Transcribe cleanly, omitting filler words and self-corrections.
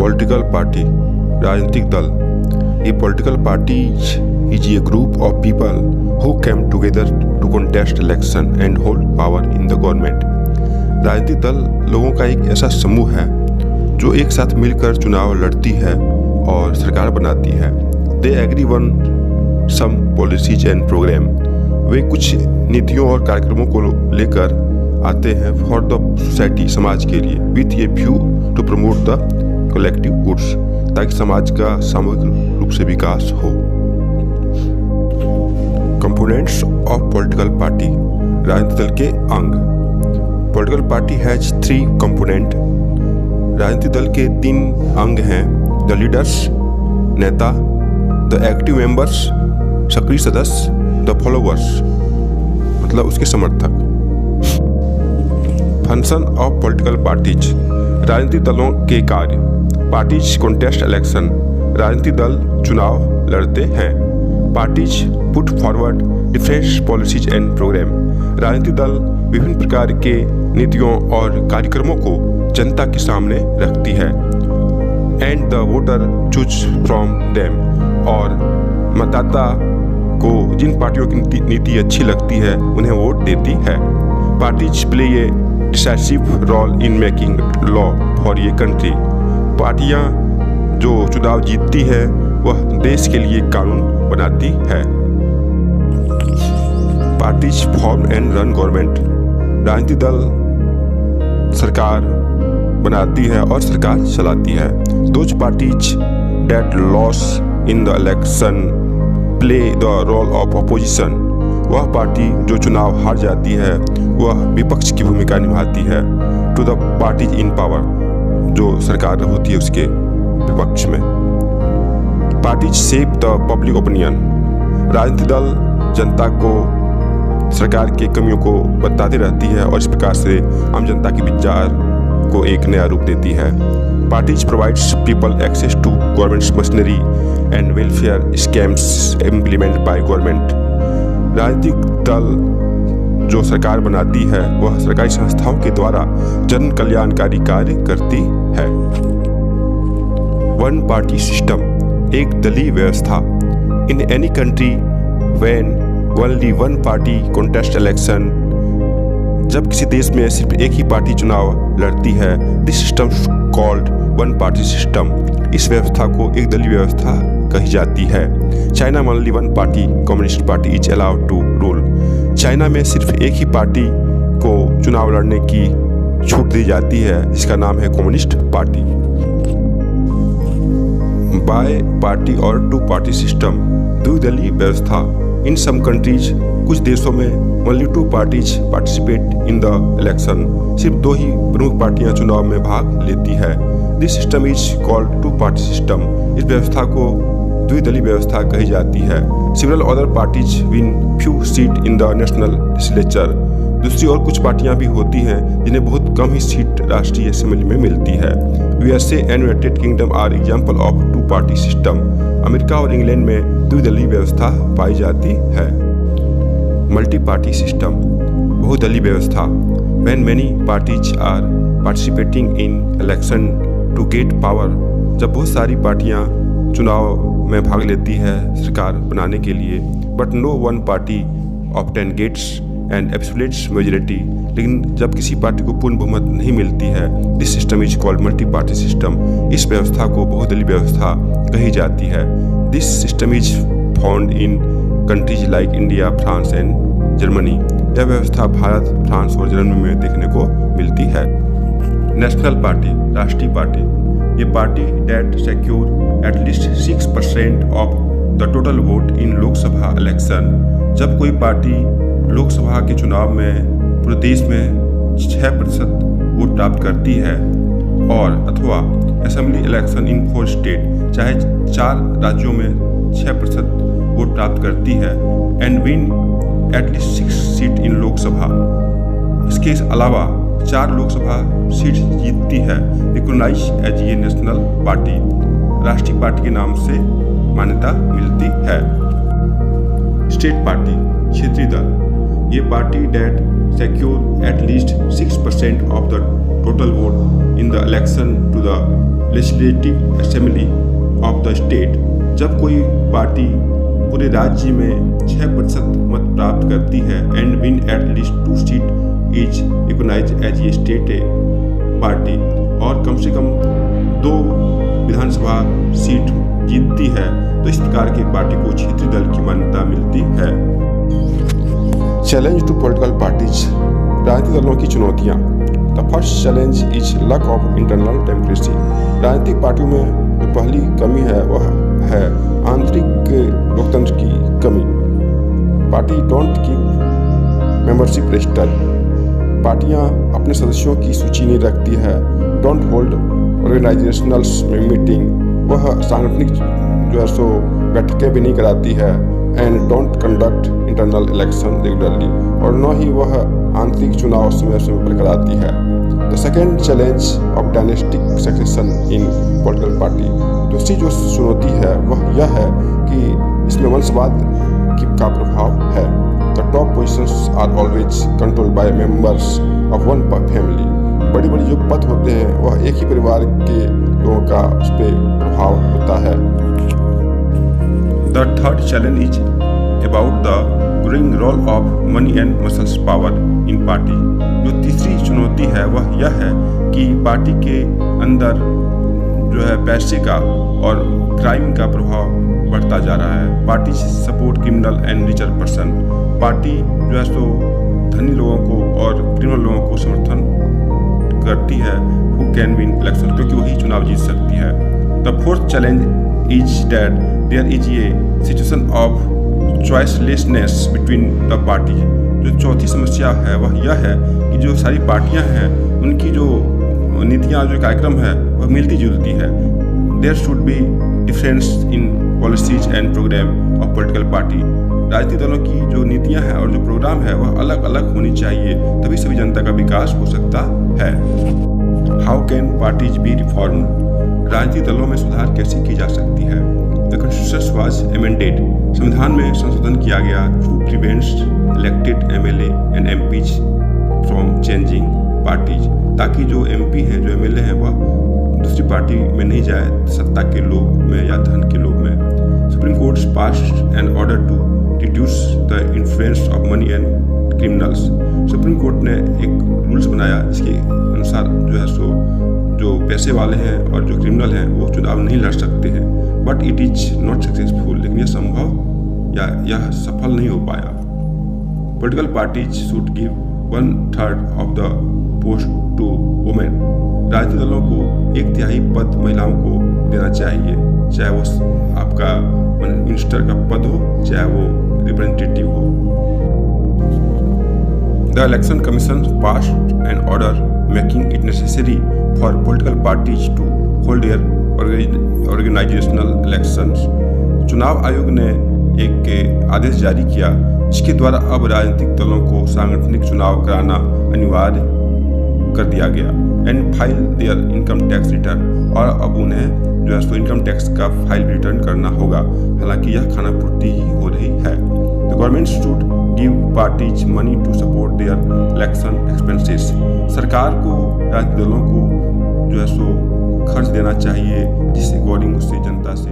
Political party, राजनीतिक दल. A political party is a group of people who came together to contest election and hold power in the government. राजनीतिक दल लोगों का एक ऐसा समूह है जो एक साथ मिलकर चुनाव लड़ती है और सरकार बनाती है. They agree on some policies and program. वे कुछ नीतियों और कार्यक्रमों को लेकर आते हैं फॉर द सोसाइटी, समाज के लिए, with a view to promote the collective goods, ताकि समाज का सामूहिक रूप से विकास हो. कंपोनेंट्स ऑफ पॉलिटिकल पार्टी, राजनीतिक दल के अंग. Political party has 3 component. राजनीतिक दल के 3 अंग हैं. द लीडर्स, नेता. द एक्टिव मेंबर्स, सक्रिय सदस्य. द फॉलोवर्स, मतलब उसके समर्थक. फंक्शन ऑफ पॉलिटिकल पार्टीज, राजनीतिक दलों के कार्य. पार्टीज कॉन्टेस्ट इलेक्शन, राजनीतिक दल चुनाव लड़ते हैं. Parties put forward different policies and program, राजनीतिक दल विभिन्न प्रकार के नीतियों और कार्यक्रमों को जनता के सामने रखती है. And the voter choose from them, और मतदाता को जिन पार्टियों की नीति अच्छी लगती है उन्हें वोट देती है. Parties play a decisive role in making law for a country, पार्टियां जो चुनाव जीतती है वह देश के लिए कानून बनाती है. Parties form and run government, राजनीतिक दल सरकार बनाती है और सरकार चलाती है. Those parties that loss in the election play the role of opposition, वह पार्टी जो चुनाव हार जाती है वह विपक्ष की भूमिका निभाती है. To the parties in power, जो सरकार होती है उसके विपक्ष में. Parties shape the public opinion, राजनीतिक दल जनता को सरकार के कमियों को बताती रहती है और इस प्रकार से आम जनता के विचार को एक नया रूप देती है. Parties provides people access to government's machinery and welfare schemes implement by government, राजनीतिक दल जो सरकार बनाती है वह सरकारी संस्थाओं के द्वारा जन कल्याणकारी कार्य करती है. वन पार्टी सिस्टम, एक दलीय व्यवस्था. In any country when only one party contest election, जब किसी देश में सिर्फ एक ही पार्टी चुनाव लड़ती है, this system called one party system, इस व्यवस्था को एक दलीय व्यवस्था कही जाती है. चाइना में only one party communist party is allowed to rule, China में सिर्फ एक ही पार्टी को चुनाव लड़ने की छूट दी जाती है जिसका नाम है कम्युनिस्ट पार्टी. बाय पार्टी और टू पार्टी सिस्टम, द्विदलीय व्यवस्था. इन सम कंट्रीज, कुछ देशों में only 2 parties participate in the election, सिर्फ 2 ही प्रमुख पार्टियां चुनाव में भाग लेती है. This system is called two party system, इस व्यवस्था को द्विदलीय व्यवस्था कही जाती है. Several other parties win few seat in the national legislature, दूसरी और कुछ पार्टियां भी होती हैं जिन्हें बहुत कम ही सीट राष्ट्रीय असेंबली में मिलती है. USA and United Kingdom are example of two party system, America और इंग्लैंड में द्विदलीय व्यवस्था पाई जाती है. मल्टी पार्टी सिस्टम, बहुदलीय व्यवस्था. When many parties are participating in election to get power, जब बहुत सारी पार्टियां चुनाव में भाग लेती है सरकार बनाने के लिए, but no one party obtain gets and absolute majority, लेकिन जब किसी पार्टी को पूर्ण बहुमत नहीं मिलती है, this system is called multi party system, इस व्यवस्था को बहुदलीय व्यवस्था कही जाती है. This system is found in countries like India, France and Germany, यह व्यवस्था भारत, फ्रांस और जर्मनी में देखने को मिलती है. नेशनल पार्टी, राष्ट्रीय पार्टी, ये party that secure at least 6% of the total vote in Lok Sabha election, जब कोई पार्टी लोकसभा के चुनाव में पूरे देश में 6% वोट प्राप्त करती है, और अथवा असेंबली इलेक्शन इन 4 स्टेट, चाहे 4 राज्यों में 6% वोट प्राप्त करती है, and win at least 6 seat in Lok Sabha, इसके अलावा 4 लोकसभा सीट जीतती है, recognize as a national party, राष्ट्रीय पार्टी के नाम से मान्यता मिलती है. स्टेट पार्टी, क्षेत्रीय दल, ये party that secure at least 6% of the total vote in the election to the legislative assembly of the state. जब कोई पार्टी पूरे राज्य में 6% मत प्राप्त करती है and win at least 2 seat is recognized as a state party, और कम से कम 2 विधानसभा सीट जीतती है, तो इस प्रकार की पार्टी को क्षेत्रीय दल की मान्यता मिलती है। चैलेंज टू पॉलिटिकल पार्टीज, राजनीतिक दलों की चुनौतियाँ। The first challenge is lack of internal democracy. राजनीतिक पार्टियों में जो पहली कमी है वह है आंतरिक लोकतंत्र की कमी। Party don't keep membership register. पार्टियां अपने सदस्यों की सूची नहीं रखती है। डोंट होल्ड ऑर्गेनाइजेशनल मीटिंग, वह सांगठनिक जो है सो बैठकें भी नहीं कराती है। And don't conduct internal election regularly, और न ही वह आंतरिक चुनाव समय समय पर कराती है। The second challenge of dynastic succession in political party. दूसरी जो चुनौती है वह यह है कि इसमें वंशवाद का प्रभाव है। The top positions are always controlled by members of one family. बड़ी बड़ी जो पद होते हैं वह एक ही परिवार के लोगों का उस पर प्रभाव होता है। The third challenge is about the growing role of money and muscles power in party. जो तीसरी चुनौती है वह यह है कि पार्टी के अंदर जो है पैसे का और क्राइम का प्रभाव बढ़ता जा रहा है। Party support criminal and richer person. Party जो है सो धनी लोगों को और क्रिमिनल लोगों को समर्थन करती है हु कैन विन इलेक्शन, क्योंकि वही चुनाव जीत सकती है। The fourth challenge is that there is a situation of choicelessness between the party. जो चौथी समस्या है वह यह है कि जो सारी पार्टियां हैं उनकी जो नीतियां जो कार्यक्रम है वह मिलती जुलती है। There should be difference in policies and program of political party. राजनीतिक दलों की जो नीतियां हैं और जो प्रोग्राम है वह अलग अलग होनी चाहिए, तभी सभी जनता का विकास हो सकता है। How can parties be reform? राजनीतिक दलों में सुधार कैसे की जा सकती है? The constitution was amended. संविधान में संशोधन किया गया to prevents elected MLA and MPs from changing parties, ताकि जो एमपी हैं जो एमएलए हैं वह दूसरी पार्टी में नहीं जाए सत्ता के लोभ में या धन के लोभ में। Supreme Court passed an order to reduce the influence of money and criminals. Supreme Court ने एक रूल्स बनाया जिसके अनुसार जो है सो जो पैसे वाले हैं और जो क्रिमिनल हैं वो चुनाव नहीं लड़ सकते हैं। But it is not successful, लेकिन यह संभव या यह सफल नहीं हो पाया। Political parties should give 1/3 of the post to women. राजनीतिक दलों को 1/3 पद महिलाओं को देना चाहिए, चाहे वो आपका मिनिस्टर का पद हो चाहे वो रिप्रेजेंटेटिव हो। The election commission passed an order making it necessary for political parties to hold their organisational elections. चुनाव आयोग ने एक आदेश जारी किया जिसके द्वारा अब राजनीतिक दलों को सांगठनिक चुनाव कराना अनिवार्य कर दिया गया and file their income tax return, और अब उन्हें जो है सो इनकम टैक्स का फाइल रिटर्न करना होगा। हालांकि यह खानापूर्ति ही हो रही है। The government should give parties money to support their election expenses. सरकार को राजनीतिक दलों को जो है सो खर्च देना चाहिए जिससे अकॉर्डिंग उससे जनता से